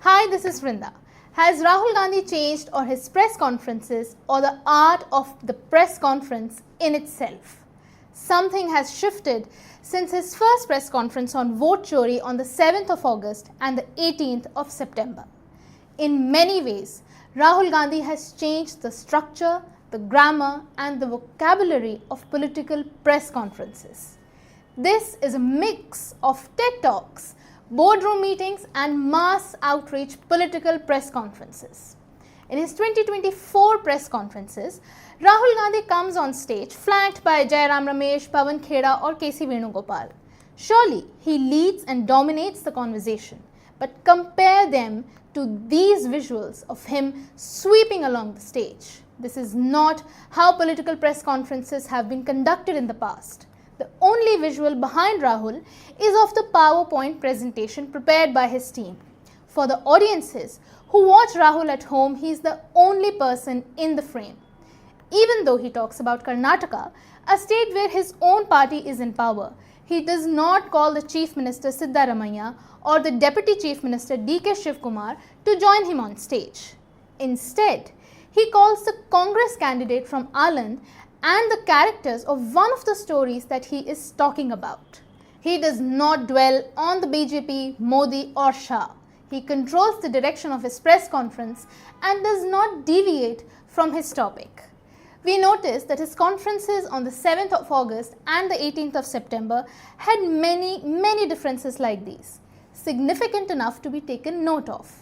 Hi, this is Vrinda. Has Rahul Gandhi changed or his press conferences or the art of the press conference in itself? Something has shifted since his first press conference on vote chori on the 7th of August and the 18th of September. In many ways, Rahul Gandhi has changed the structure, the grammar and the vocabulary of political press conferences. This is a mix of TED Talks, boardroom meetings and mass outreach political press conferences. In his 2024 press conferences, Rahul Gandhi comes on stage flanked by Jairam Ramesh, Pawan Kheda or KC Venugopal. Surely he leads and dominates the conversation, but compare them to these visuals of him sweeping along the stage. This is not how political press conferences have been conducted in the past. The only visual behind Rahul is of the PowerPoint presentation prepared by his team. For the audiences who watch Rahul at home, he is the only person in the frame. Even though he talks about Karnataka, a state where his own party is in power, he does not call the Chief Minister Siddaramaiah or the Deputy Chief Minister D.K. Shivkumar to join him on stage. Instead, he calls the Congress candidate from Aland and the characters of one of the stories that he is talking about. He does not dwell on the BJP, Modi or Shah. He controls the direction of his press conference and does not deviate from his topic. We noticed that his conferences on the 7th of August and the 18th of September had many differences like these, significant enough to be taken note of.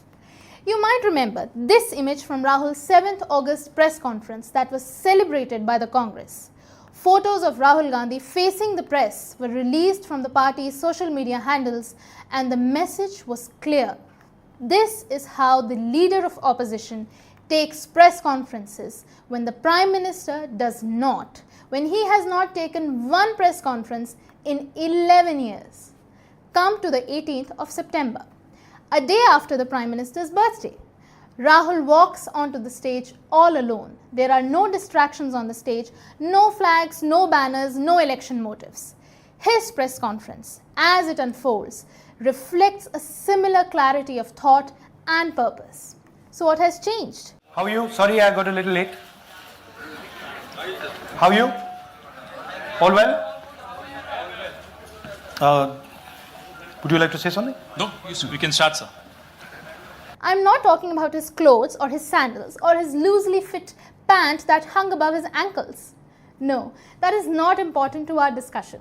You might remember this image from Rahul's 7th August press conference that was celebrated by the Congress. Photos of Rahul Gandhi facing the press were released from the party's social media handles and the message was clear. This is how the leader of opposition takes press conferences when the Prime Minister does not, when he has not taken one press conference in 11 years. Come to the 18th of September. A day after the Prime Minister's birthday, Rahul walks onto the stage all alone. There are no distractions on the stage, no flags, no banners, no election motives. His press conference, as it unfolds, reflects a similar clarity of thought and purpose. So what has changed? How are you? Sorry, I got a little late. How are you? All well? Would you like to say something? No, we can start, sir. I'm not talking about his clothes or his sandals or his loosely fit pant that hung above his ankles. No, that is not important to our discussion.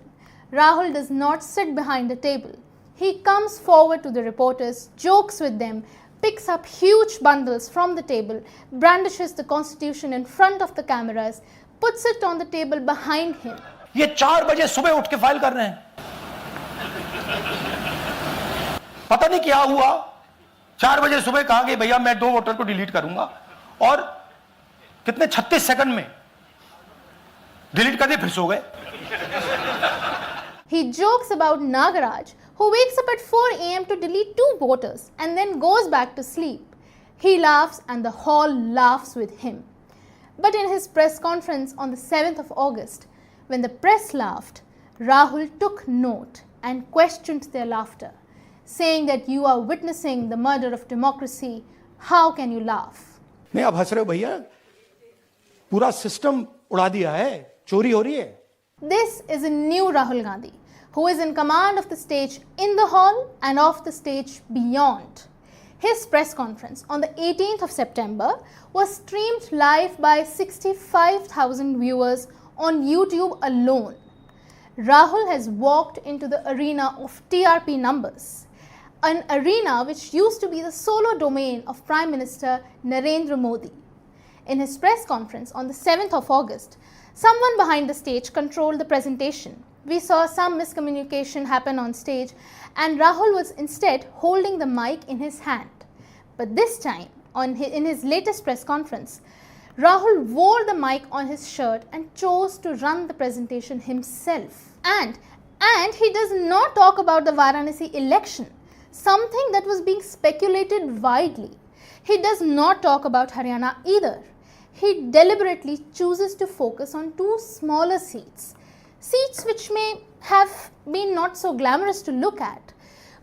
Rahul does not sit behind the table. He comes forward to the reporters, jokes with them, picks up huge bundles from the table, brandishes the constitution in front of the cameras, puts it on the table behind him. ये 4 बजे सुबह उठ के file कर रहे हैं. पता नहीं क्या हुआ. 4 बजे सुबह कहा कि भैया मैं 2 वोटर को डिलीट करूंगा और कितने 36 सेकंड में डिलीट कर दिए, फिर सो गए. He jokes about Nagaraj, who wakes up at 4 a.m. to delete 2 voters and then goes back to sleep. He laughs and the hall laughs with him. But in his press conference on the 7th of August, when the press laughed, Rahul took note and questioned their laughter, saying that you are witnessing the murder of democracy. How can you laugh? नहीं, आप हंस रहे हो भैया. पूरा system उड़ा दिया है. चोरी हो रही है. This is a new Rahul Gandhi, who is in command of the stage in the hall and of the stage beyond. His press conference on the 18th of September was streamed live by 65,000 viewers on YouTube alone. Rahul has walked into the arena of TRP numbers, an arena which used to be the solo domain of Prime Minister Narendra Modi. In his press conference on the 7th of August, someone behind the stage controlled the presentation. We saw some miscommunication happen on stage and Rahul was instead holding the mic in his hand. But this time, in his latest press conference, Rahul wore the mic on his shirt and chose to run the presentation himself. And he does not talk about the Varanasi election, something that was being speculated widely. He does not talk about Haryana either. He deliberately chooses to focus on 2 smaller seats which may have been not so glamorous to look at,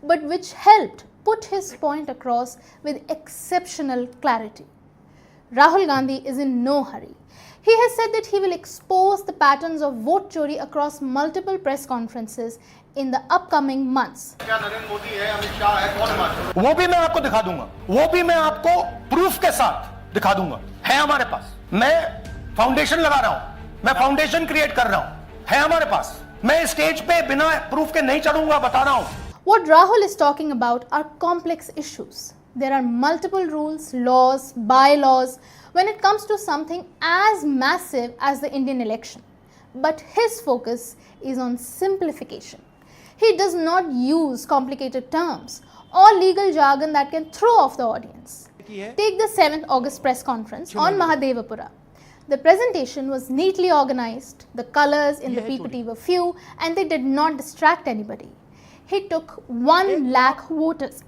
but which helped put his point across with exceptional clarity. Rahul Gandhi is in no hurry. He has said that he will expose the patterns of vote chori across multiple press conferences in the upcoming months. वो भी मैं आपको दिखा दूंगा, वो भी मैं आपको प्रूफ के साथ दिखा दूंगा, है हमारे पास। मैं फाउंडेशन लगा रहा हूं, मैं फाउंडेशन क्रिएट कर रहा हूं, है हमारे पास। मैं स्टेज पे बिना प्रूफ के नहीं चढ़ूंगा, बता रहा हूं। What Rahul is talking about are complex issues. There are multiple rules, laws, bylaws when it comes to something as massive as the Indian election. But his focus is on simplification. He does not use complicated terms or legal jargon that can throw off the audience. Take the 7th August press conference on Mahadevapura. The presentation was neatly organized, the colors in the PPT were few, and they did not distract anybody. He took 1 lakh voters.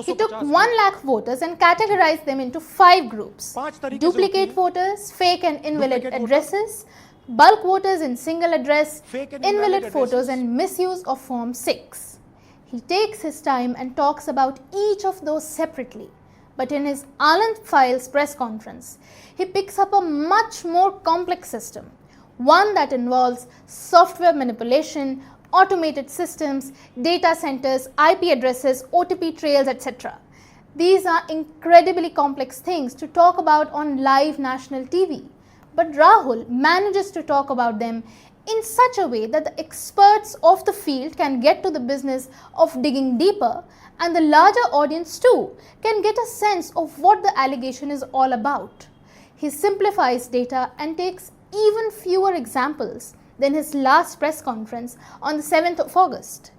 He took 1 lakh voters and categorized them into 5 groups: duplicate voters, fake and invalid addresses, bulk voters in single address, invalid photos, and misuse of Form 6. He takes his time and talks about each of those separately. But in his Anand Files press conference, he picks up a much more complex system, one that involves software manipulation, automated systems, data centers, IP addresses, OTP trails, etc. These are incredibly complex things to talk about on live national TV. But Rahul manages to talk about them in such a way that the experts of the field can get to the business of digging deeper, and the larger audience too can get a sense of what the allegation is all about. He simplifies data and takes even fewer examples than his last press conference on the 7th of August.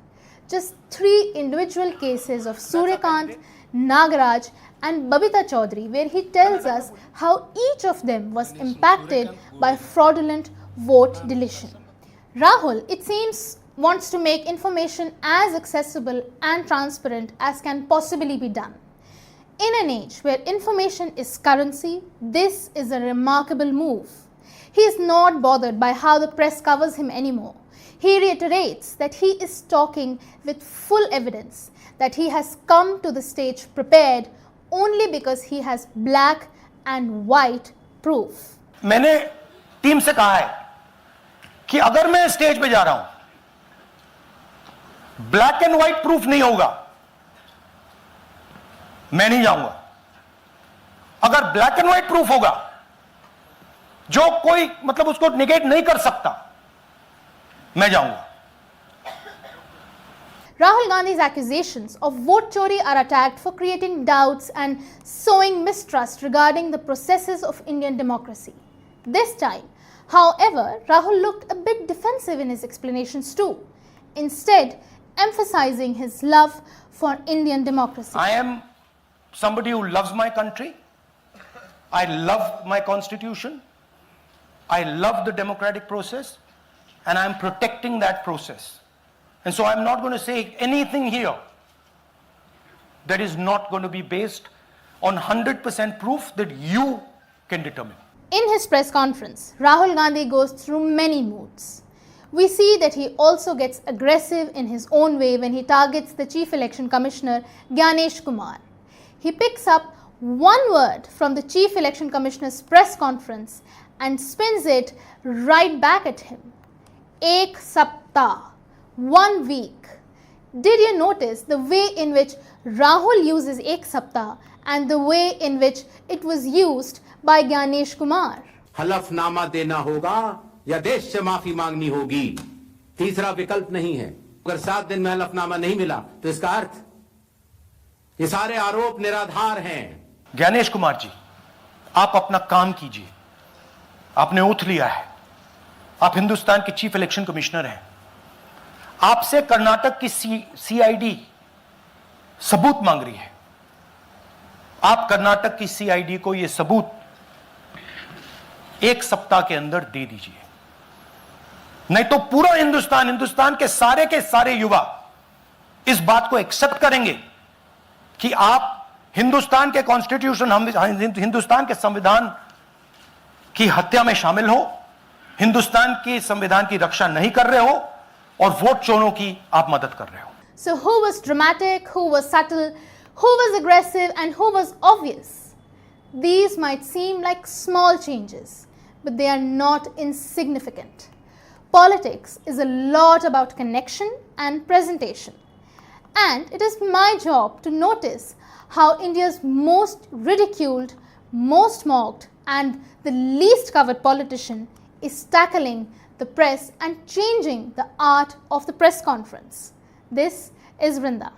Just 3 individual cases of Suryakant, Nagaraj and Babita Chaudhary, where he tells us how each of them was impacted by fraudulent vote deletion. Rahul, it seems, wants to make information as accessible and transparent as can possibly be done. In an age where information is currency, this is a remarkable move. He is not bothered by how the press covers him anymore. He reiterates that he is talking with full evidence, that he has come to the stage prepared only because he has black and white proof. मैंने team से कहा है कि अगर मैं stage पे जा रहा हूं, ब्लैक एंड व्हाइट प्रूफ नहीं होगा, मैं नहीं जाऊंगा। अगर ब्लैक एंड व्हाइट प्रूफ होगा, जो कोई मतलब उसको निगेट नहीं कर सकता, मैं जाऊंगा। Rahul Gandhi's accusations of vote chori are attacked for creating doubts and sowing mistrust regarding the processes of Indian democracy. This time, however, Rahul looked a bit defensive in his explanations too, instead emphasizing his love for Indian democracy. I am somebody who loves my country. I love my constitution. I love the democratic process, and I am protecting that process. And so I'm not going to say anything here that is not going to be based on 100% proof that you can determine. In his press conference, Rahul Gandhi goes through many moods. We see that he also gets aggressive in his own way when he targets the Chief Election Commissioner Gyanesh Kumar. He picks up one word from the Chief Election Commissioner's press conference and spins it right back at him. Ek saptah, 1 week. Did you notice the way in which Rahul uses ek saptah and the way in which it was used by Gyanesh Kumar? हलफनामा देना होगा या देश से माफी मांगनी होगी, तीसरा विकल्प नहीं है। अगर 7 दिन में हलफनामा नहीं मिला तो इसका अर्थ ये सारे आरोप निराधार हैं। ज्ञानेश कुमार जी, आप अपना काम कीजिए। आपने ओथ लिया है, आप हिंदुस्तान के चीफ इलेक्शन कमिश्नर हैं। आपसे कर्नाटक की सीआईडी सबूत मांग रही है। आप कर्नाटक की सीआईडी को यह सबूत 1 सप्ताह के अंदर दे दीजिए, नहीं तो पूरा हिंदुस्तान के सारे युवा इस बात को एक्सेप्ट करेंगे कि आप हिंदुस्तान के कॉन्स्टिट्यूशन, हिंदुस्तान के संविधान की हत्या में शामिल हो, हिंदुस्तान के संविधान की रक्षा नहीं कर रहे हो और वोट चोरों की आप मदद कर रहे हो। So who was dramatic, who was subtle, who was aggressive and who was obvious? These might seem like small changes, but they are not insignificant. Politics is a lot about connection and presentation. And it is my job to notice how India's most ridiculed, most mocked and the least covered politician is tackling the press and changing the art of the press conference. This is Vrinda.